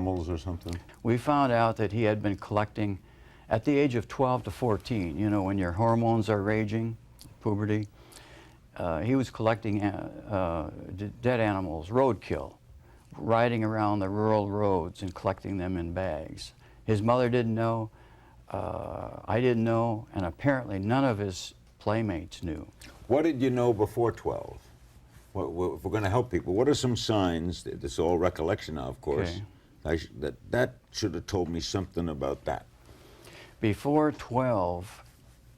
animals or something? We found out that he had been collecting at the age of 12 to 14, you know, when your hormones are raging, puberty. He was collecting dead animals, roadkill, riding around the rural roads and collecting them in bags. His mother didn't know, I didn't know, and apparently none of his playmates knew. What did you know before 12? If we're going to help people, what are some signs, this is all recollection now, of course, Okay. that should have told me something about that? Before 12,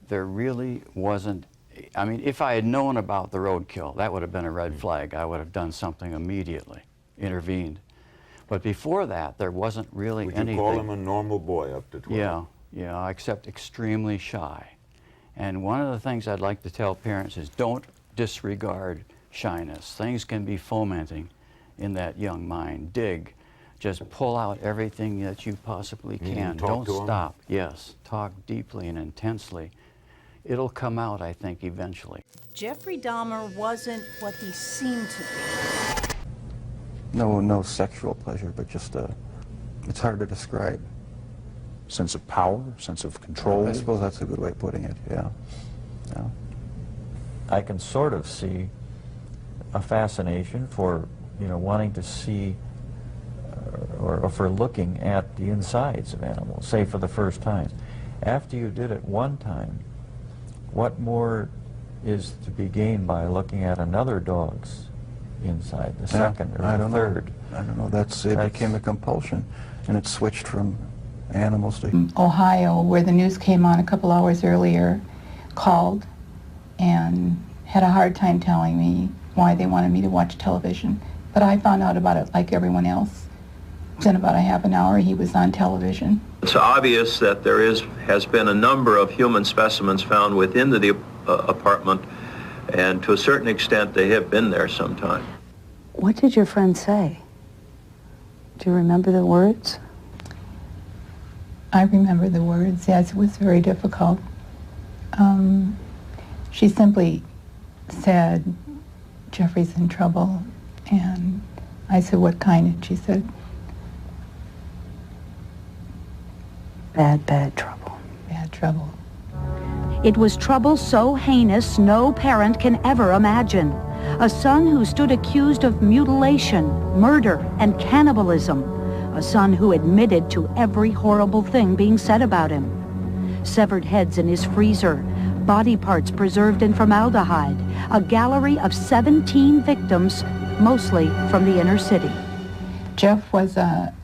there really wasn't, I mean, if I had known about the roadkill, that would have been a red flag. I would have done something immediately, intervened. But before that, there wasn't really anything. Would you call him a normal boy up to 12? Yeah, except extremely shy. And one of the things I'd like to tell parents is don't disregard shyness. Things can be fomenting in that young mind. Dig. Just pull out everything that you possibly can. Don't stop. Yes, talk deeply and intensely. It'll come out, I think, eventually. Jeffrey Dahmer wasn't what he seemed to be. No sexual pleasure, but just it's hard to describe. Sense of power, sense of control? I suppose that's a good way of putting it, yeah. I can sort of see a fascination for, wanting to see or for looking at the insides of animals, say for the first time. After you did it one time, what more is to be gained by looking at another dog's inside, the second or the third? I don't know. It became a compulsion, and it switched from animals to... Ohio, where the news came on a couple hours earlier, called and had a hard time telling me why they wanted me to watch television. But I found out about it like everyone else. Within about a half an hour, he was on television. It's obvious that there has been a number of human specimens found within the apartment, and to a certain extent, they have been there sometime. What did your friend say? Do you remember the words? I remember the words, yes. It was very difficult. She simply said, Jeffrey's in trouble. And I said, what kind? And she said, bad trouble. Bad trouble. It was trouble so heinous no parent can ever imagine. A son who stood accused of mutilation, murder, and cannibalism. A son who admitted to every horrible thing being said about him. Severed heads in his freezer, body parts preserved in formaldehyde, a gallery of 17 victims, mostly from the inner city. Jeff was a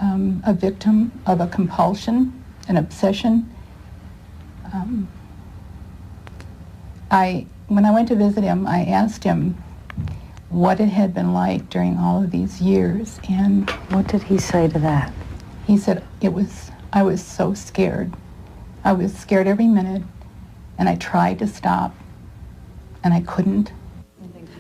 victim of a compulsion, an obsession. When I went to visit him, I asked him what it had been like during all of these years, and what did he say to that? He said, I was so scared. I was scared every minute, and I tried to stop, and I couldn't.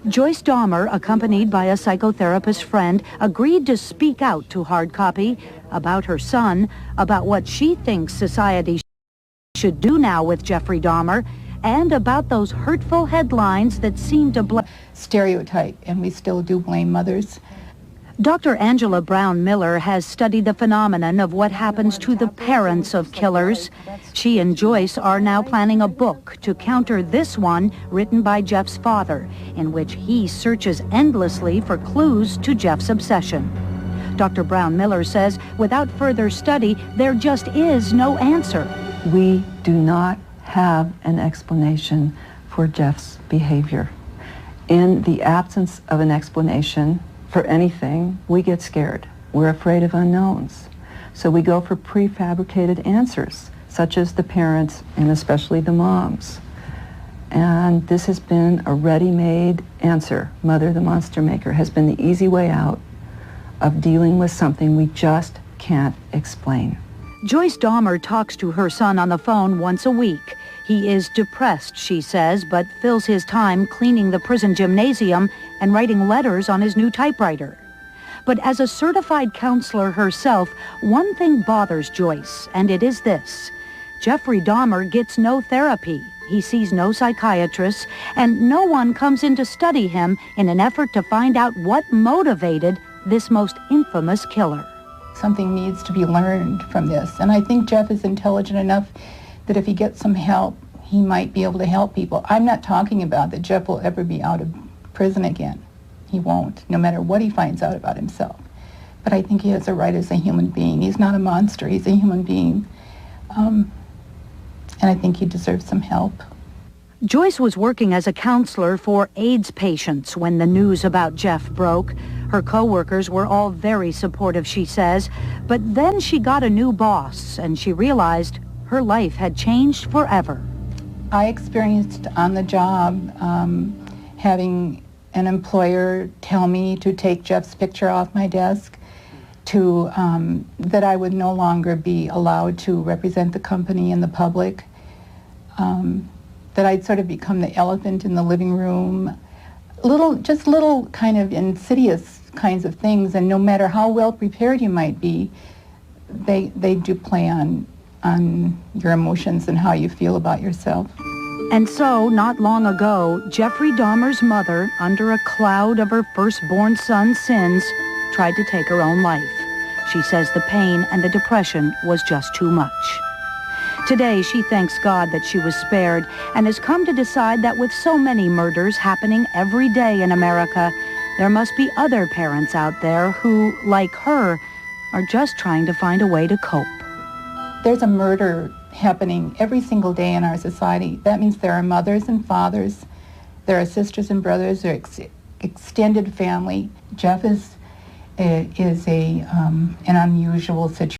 Joyce Dahmer, accompanied by a psychotherapist friend, agreed to speak out to Hard Copy about her son, about what she thinks society should do now with Jeffrey Dahmer, and about those hurtful headlines that seem to stereotype, and we still do blame mothers. Dr. Angela Brown Miller has studied the phenomenon of what happens to the parents of killers. She and Joyce are now planning a book to counter this one written by Jeff's father, in which he searches endlessly for clues to Jeff's obsession. Dr. Brown Miller says without further study, there just is no answer. We do not have an explanation for Jeff's behavior. In the absence of an explanation for anything, we get scared. We're afraid of unknowns. So we go for prefabricated answers, such as the parents and especially the moms. And this has been a ready-made answer. Mother, the monster maker, has been the easy way out of dealing with something we just can't explain. Joyce Dahmer talks to her son on the phone once a week. He is depressed, she says, but fills his time cleaning the prison gymnasium and writing letters on his new typewriter. But as a certified counselor herself, one thing bothers Joyce, and it is this. Jeffrey Dahmer gets no therapy. He sees no psychiatrists, and no one comes in to study him in an effort to find out what motivated this most infamous killer. something needs to be learned from this. And I think Jeff is intelligent enough that if he gets some help, he might be able to help people. I'm not talking about that Jeff will ever be out of prison again. He won't, no matter what he finds out about himself. But I think he has a right as a human being. He's not a monster, he's a human being. And I think he deserves some help. Joyce was working as a counselor for AIDS patients when the news about Jeff broke. Her co-workers were all very supportive, she says. But then she got a new boss, and she realized her life had changed forever. I experienced on the job having an employer tell me to take Jeff's picture off my desk, to that I would no longer be allowed to represent the company in the public, that I'd sort of become the elephant in the living room. Just little kind of insidious kinds of things, and no matter how well prepared you might be, they do play on your emotions and how you feel about yourself. And so, not long ago, Jeffrey Dahmer's mother, under a cloud of her firstborn son's sins, tried to take her own life. She says the pain and the depression was just too much. Today, she thanks God that she was spared and has come to decide that with so many murders happening every day in America, there must be other parents out there who, like her, are just trying to find a way to cope. There's a murder happening every single day in our society. That means there are mothers and fathers, there are sisters and brothers, there are extended family. Jeff is an unusual situation.